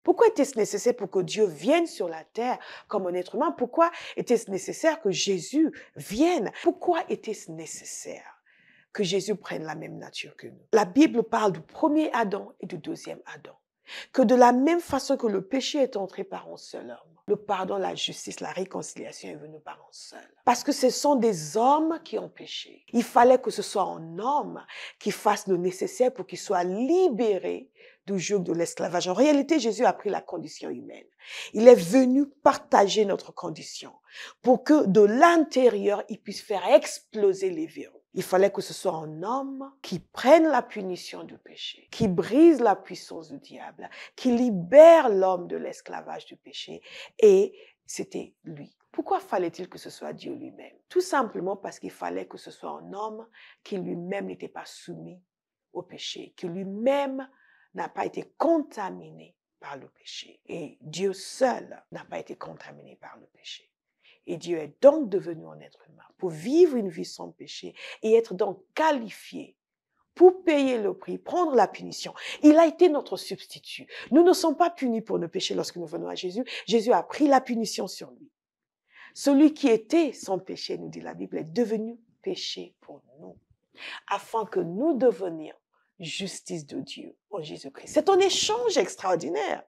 Pourquoi était-ce nécessaire pour que Dieu vienne sur la terre comme un être humain? Pourquoi était-ce nécessaire que Jésus vienne? Pourquoi était-ce nécessaire que Jésus prenne la même nature que nous? La Bible parle du premier Adam et du deuxième Adam. Que de la même façon que le péché est entré par un seul homme, le pardon, la justice, la réconciliation est venue par un seul. Parce que ce sont des hommes qui ont péché. Il fallait que ce soit un homme qui fasse le nécessaire pour qu'il soit libéré du joug de l'esclavage. En réalité, Jésus a pris la condition humaine. Il est venu partager notre condition pour que de l'intérieur, il puisse faire exploser les verrous. Il fallait que ce soit un homme qui prenne la punition du péché, qui brise la puissance du diable, qui libère l'homme de l'esclavage du péché. Et c'était lui. Pourquoi fallait-il que ce soit Dieu lui-même? Tout simplement parce qu'il fallait que ce soit un homme qui lui-même n'était pas soumis au péché, qui lui-même n'a pas été contaminé par le péché. Et Dieu seul n'a pas été contaminé par le péché. Et Dieu est donc devenu un être humain pour vivre une vie sans péché et être donc qualifié pour payer le prix, prendre la punition. Il a été notre substitut. Nous ne sommes pas punis pour nos péchés lorsque nous venons à Jésus. Jésus a pris la punition sur lui. Celui qui était sans péché, nous dit la Bible, est devenu péché pour nous, afin que nous devenions justice de Dieu en Jésus-Christ. C'est un échange extraordinaire.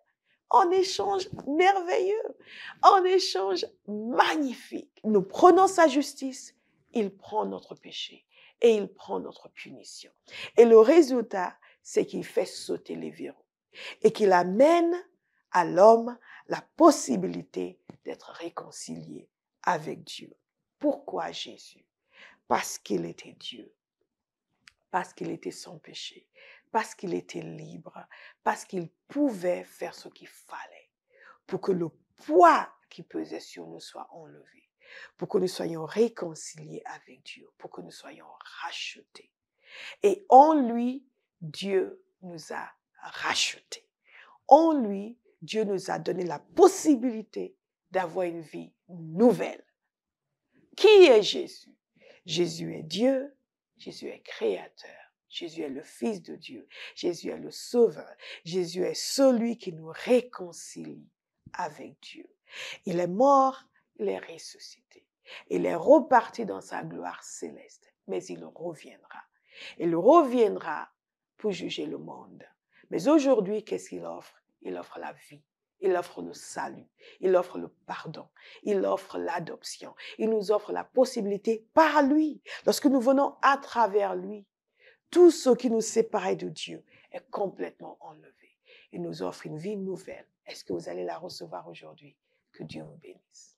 Un échange merveilleux, un échange magnifique. Nous prenons sa justice, il prend notre péché et il prend notre punition. Et le résultat, c'est qu'il fait sauter les verrous et qu'il amène à l'homme la possibilité d'être réconcilié avec Dieu. Pourquoi Jésus? Parce qu'il était Dieu, parce qu'il était sans péché, parce qu'il était libre, parce qu'il pouvait faire ce qu'il fallait pour que le poids qui pesait sur nous soit enlevé, pour que nous soyons réconciliés avec Dieu, pour que nous soyons rachetés. Et en lui, Dieu nous a rachetés. En lui, Dieu nous a donné la possibilité d'avoir une vie nouvelle. Qui est Jésus? Jésus est Dieu, Jésus est créateur. Jésus est le Fils de Dieu. Jésus est le Sauveur. Jésus est celui qui nous réconcilie avec Dieu. Il est mort, il est ressuscité. Il est reparti dans sa gloire céleste, mais il reviendra. Il reviendra pour juger le monde. Mais aujourd'hui, qu'est-ce qu'il offre? Il offre la vie. Il offre le salut, il offre le pardon, il offre l'adoption. Il nous offre la possibilité par lui. Lorsque nous venons à travers lui, tout ce qui nous séparait de Dieu est complètement enlevé. Il nous offre une vie nouvelle. Est-ce que vous allez la recevoir aujourd'hui? Que Dieu vous bénisse.